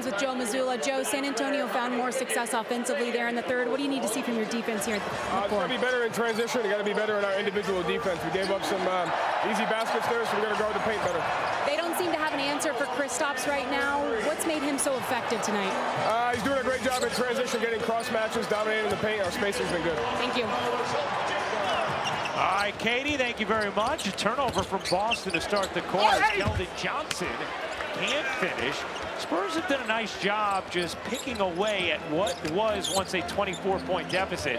lines with Joe Mazzulla. Joe, San Antonio found more success offensively there in the third. What do you need to see from your defense here? It's got to be better in transition. We got to be better in our individual defense. We gave up some easy baskets there, so we got to guard the paint better. They don't seem to have an answer for Kristaps right now. What's made him so effective tonight? He's doing a great job in transition, getting cross matches, dominating the paint. Our spacing's been good. Thank you. All right, Katie, thank you very much. A turnover from Boston to start the quarter. Keldon Johnson can't finish. Spurs have done a nice job just picking away at what was once a 24-point deficit.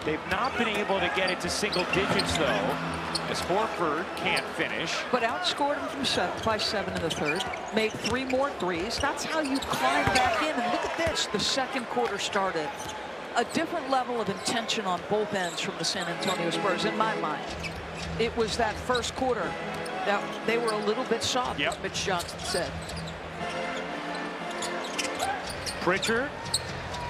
They've not been able to get it to single digits, though, as Horford can't finish. But outscored him by 7 in the third. Made 3 more threes. That's how you climb back in. And look at this. The second quarter started. A different level of intention on both ends from the San Antonio Spurs, in my mind. It was that first quarter that they were a little bit soft, as Mitch Johnson said. Pritchard,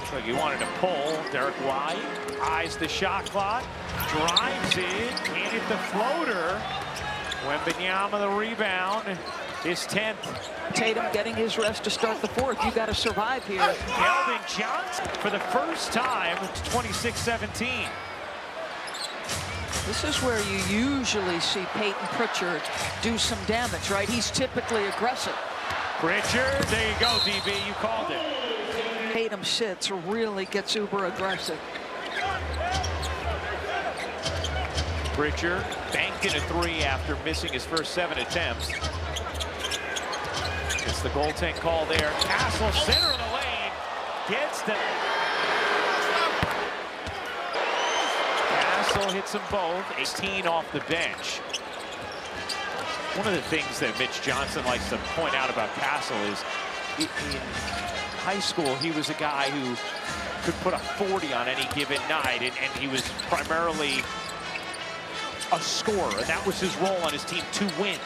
looks like he wanted to pull. Derek White eyes the shot clock, drives in, can't hit the floater. Wembanyama the rebound, his 10th. Tatum getting his rest to start the fourth. You got to survive here. Keldon Johnson for the first time. It's 26-17. This is where you usually see Peyton Pritchard do some damage, right? He's typically aggressive. Pritchard, there you go, DB, you called it. Tatum sits, really gets uber aggressive. Pritchard banked in a 3 after missing his first 7 attempts. It's the goaltend call there. Castle, center of the lane, gets the... Castle hits them both. 18 off the bench. One of the things that Mitch Johnson likes to point out about Castle is in high school, he was a guy who could put a 40 on any given night, and he was primarily a scorer, and that was his role on his team to win.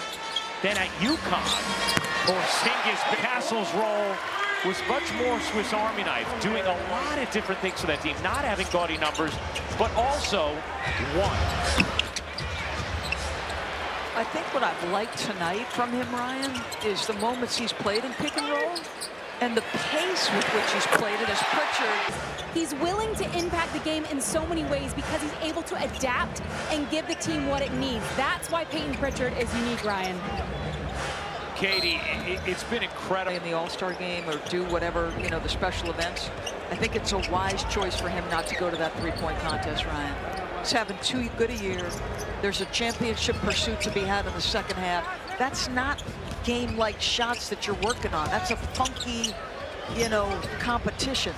Then at UConn, Porzingis, Castle's role was much more Swiss Army knife, doing a lot of different things for that team, not having gaudy numbers, but also won. I think what I've liked tonight from him, Ryan, is the moments he's played in pick and roll and the pace with which he's played it as Pritchard. He's willing to impact the game in so many ways because he's able to adapt and give the team what it needs. That's why Peyton Pritchard is unique, Ryan. Katie, it's been incredible. In the All-Star game or do whatever, you know, the special events. I think it's a wise choice for him not to go to that three-point contest, Ryan. He's having too good a year. There's a championship pursuit to be had in the second half. That's not game-like shots that you're working on. That's a funky, you know, competition.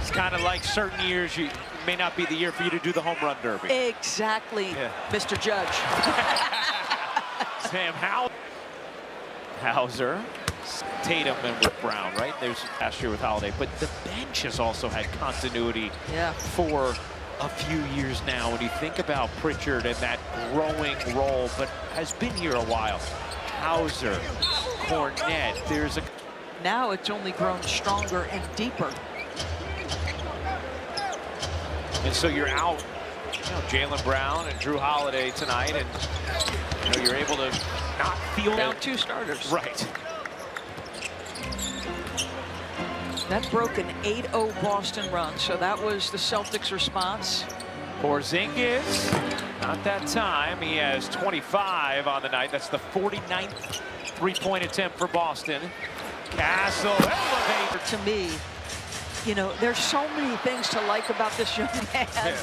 It's kind of like certain years, it may not be the year for you to do the home run derby. Exactly, Mr. Judge. Sam Hauser, Tatum, and with Brown, right? There's last year with Holiday, but the bench has also had continuity for a few years now. When you think about Pritchard and that growing role, but has been here a while. Hauser, Cornette, there's a... Now it's only grown stronger and deeper. And so you're out, you know, Jaylen Brown and Drew Holiday tonight, and you know, you're able to not feel down 2 starters. Right. That broke an 8-0 Boston run, so that was the Celtics' response. Porzingis, not that time. He has 25 on the night. That's the 49th three-point attempt for Boston. Castle elevator. To me, you know, there's so many things to like about this young man.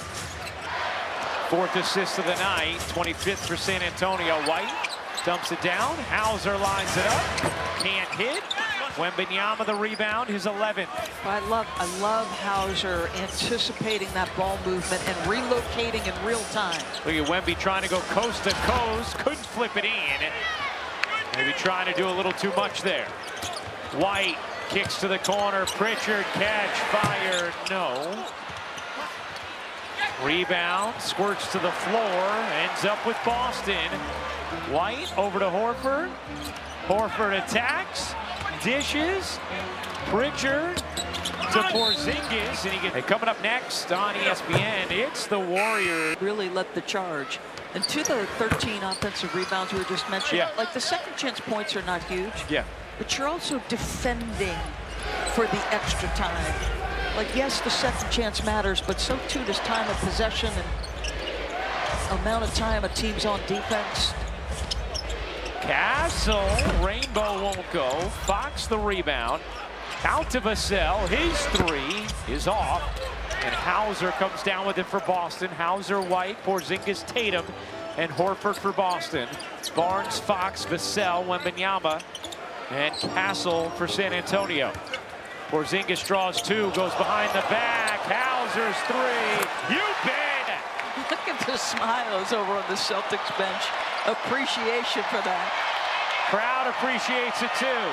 4th assist of the night, 25th for San Antonio. White dumps it down. Hauser lines it up. Can't hit. Wembanyama the rebound, his 11th. I love Hauser anticipating that ball movement and relocating in real time. Look at Wemby trying to go coast to coast. Couldn't flip it in. Maybe trying to do a little too much there. White kicks to the corner. Pritchard catch, fire, no. Rebound, squirts to the floor, ends up with Boston. White over to Horford. Horford attacks, dishes. Pritchard to Porzingis, and coming up next on ESPN, it's the Warriors. Really led the charge. And to the 13 offensive rebounds we were just mentioning, like the second chance points are not huge. Yeah. But you're also defending for the extra time. Like, yes, the second chance matters, but so too does time of possession and amount of time a team's on defense. Castle, Rainbow won't go. Fox the rebound. Out to Vassell, his three is off. And Hauser comes down with it for Boston. Hauser, White, Porzingis, Tatum, and Horford for Boston. Barnes, Fox, Vassell, Wembanyama, and Castle for San Antonio. Porzingis draws two, goes behind the back. Hauser's three. You bet! Look at the smiles over on the Celtics bench. Appreciation for that. Crowd appreciates it too.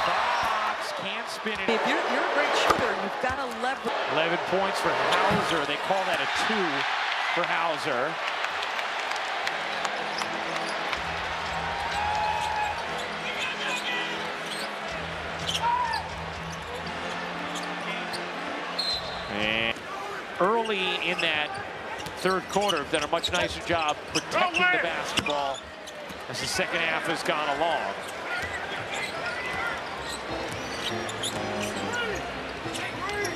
Fox can't spin it. If you're a great shooter, you've got to leverage. 11 points for Hauser. They call that a 2 for Hauser. And early in that third quarter, have done a much nicer job protecting the basketball as the second half has gone along.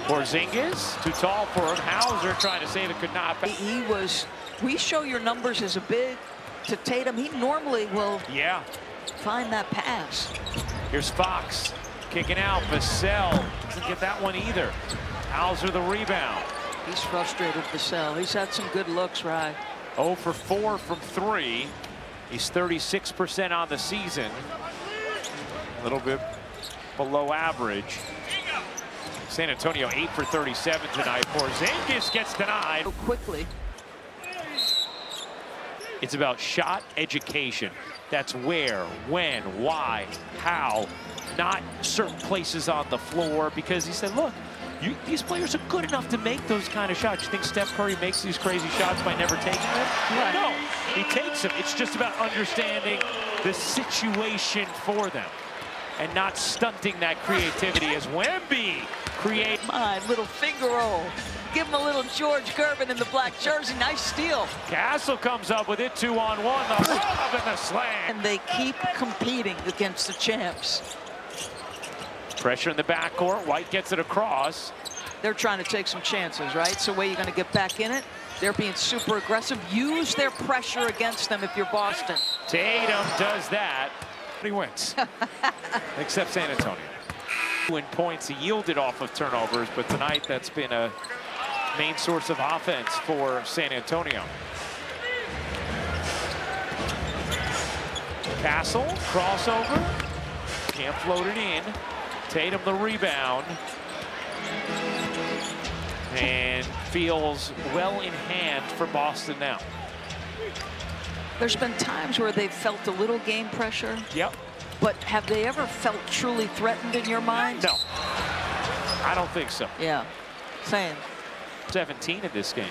Porzingis, too tall for him. Hauser trying to save it, could not. We show your numbers as a big to Tatum. He normally will find that pass. Here's Fox kicking out. Vassell doesn't get that one either. Hauser the rebound. He's frustrated, Vassell. He's had some good looks, right? 0 for 4 from 3. He's 36% on the season. A little bit below average. San Antonio 8 for 37 tonight. Porzingis gets denied. So quickly. It's about shot education. That's where, when, why, how, not certain places on the floor. Because he said, look, these players are good enough to make those kind of shots. You think Steph Curry makes these crazy shots by never taking them? Right. No, he takes them. It's just about understanding the situation for them and not stunting that creativity as Wemby create. My little finger roll. Give him a little George Gervin in the black jersey. Nice steal. Castle comes up with it 2-on-1. The lob and the slam. And they keep competing against the champs. Pressure in the backcourt. White gets it across. They're trying to take some chances, right? So, way you're going to get back in it. They're being super aggressive. Use their pressure against them if you're Boston. Tatum does that. He wins. Except San Antonio. In points, he yielded off of turnovers, but tonight that's been a main source of offense for San Antonio. Castle, crossover. Can't float it in. Tatum the rebound. And feels well in hand for Boston now. There's been times where they've felt a little game pressure. Yep. But have they ever felt truly threatened in your mind? No. I don't think so. Yeah. Same. 17 in this game.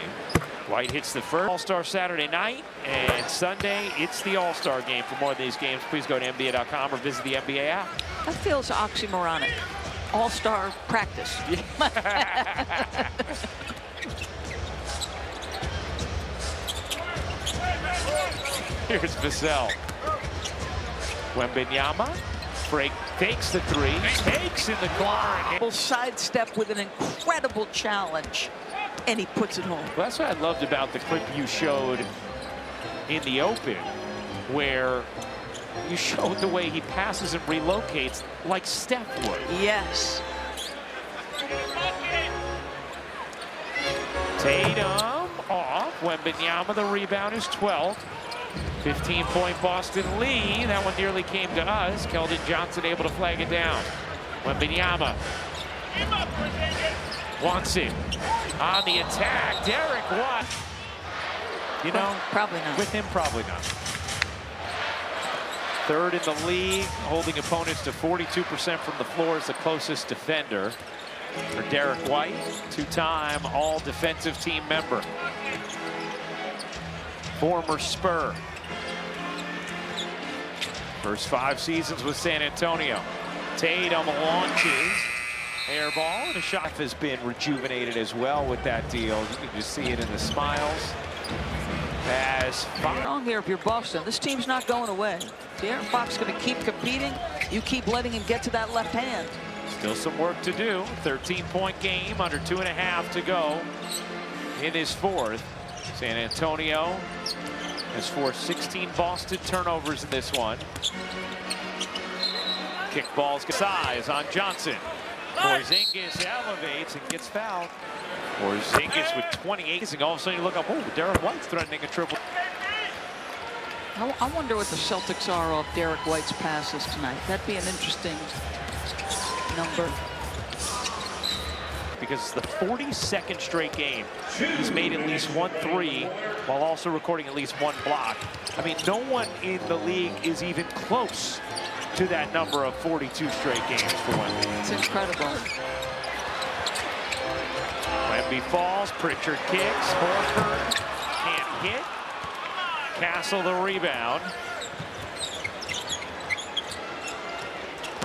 White hits the first. All-Star Saturday night, and Sunday, it's the All-Star game. For more of these games, please go to NBA.com or visit the NBA app. That feels oxymoronic. All-Star practice. Here's Vassell. Wembanyama fakes the three, takes in the corner. Will sidestep with an incredible challenge, and he puts it home. Well, that's what I loved about the clip you showed in the open, where you showed the way he passes and relocates like Steph would. Yes. Tatum off. Wembanyama, the rebound is 12th. 15-point Boston lead. That one nearly came to us. Keldon Johnson able to flag it down. Wembanyama wants it on the attack. Derek White. You know, probably not. With him, probably not. Third in the league, holding opponents to 42% from the floor as the closest defender. For Derek White, two-time all-defensive team member. Former Spur. First 5 seasons with San Antonio. Tatum launches. Air ball, and the shot has been rejuvenated as well with that deal. You can just see it in the smiles. As Wrong here if you're Boston. This team's not going away. De'Aaron Fox going to keep competing. You keep letting him get to that left hand. still some work to do. 13-point game, under 2.5 to go in his fourth. San Antonio has forced 16 Boston turnovers in this one. Kick balls size on Johnson. Porzingis elevates and gets fouled. Porzingis with 28, and all of a sudden you look up, oh, Derek White's threatening a triple. I wonder what the Celtics are off Derek White's passes tonight. That'd be an interesting number. Because it's the 42nd straight game. He's made at least 1 3 while also recording at least 1 block. I mean, no one in the league is even close to that number of 42 straight games for Wemby. It's incredible. Wemby falls, Pritchard kicks, Horford can't hit. Castle the rebound.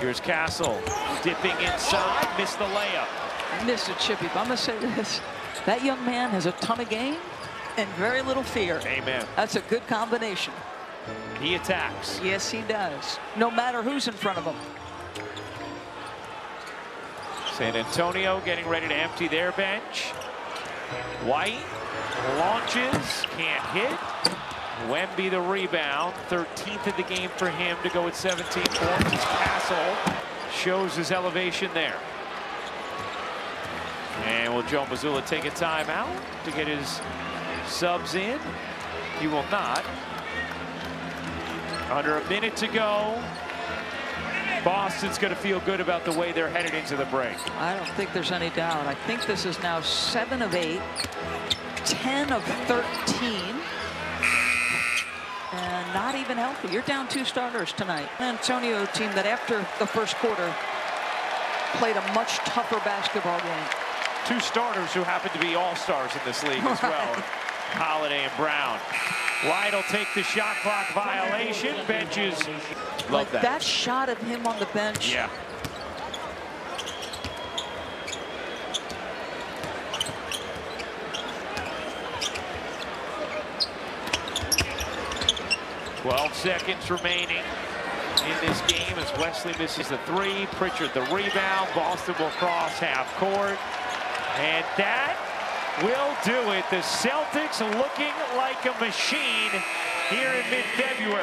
Here's Castle dipping inside, missed the layup. Missed it, Chippy, but I'm going to say this. That young man has a ton of game and very little fear. Amen. That's a good combination. He attacks. Yes, he does. No matter who's in front of him. San Antonio getting ready to empty their bench. White launches, can't hit. Wemby the rebound, 13th in the game for him to go at 17 points. Castle shows his elevation there. And will Joe Mazzulla take a timeout to get his subs in? He will not. Under a minute to go. Boston's going to feel good about the way they're headed into the break. I don't think there's any doubt. I think this is now 7 of 8, 10 of 13. And not even healthy. You're down 2 starters tonight. Antonio team that after the first quarter played a much tougher basketball game. 2 starters who happen to be all-stars in this league as well. Holiday and Brown. White will take the shot clock violation. Benches. Love that. That shot of him on the bench. Yeah. Twelve seconds remaining in this game as Wesley misses the 3. Pritchard the rebound. Boston will cross half court. And that will do it. The Celtics looking like a machine here in mid-February.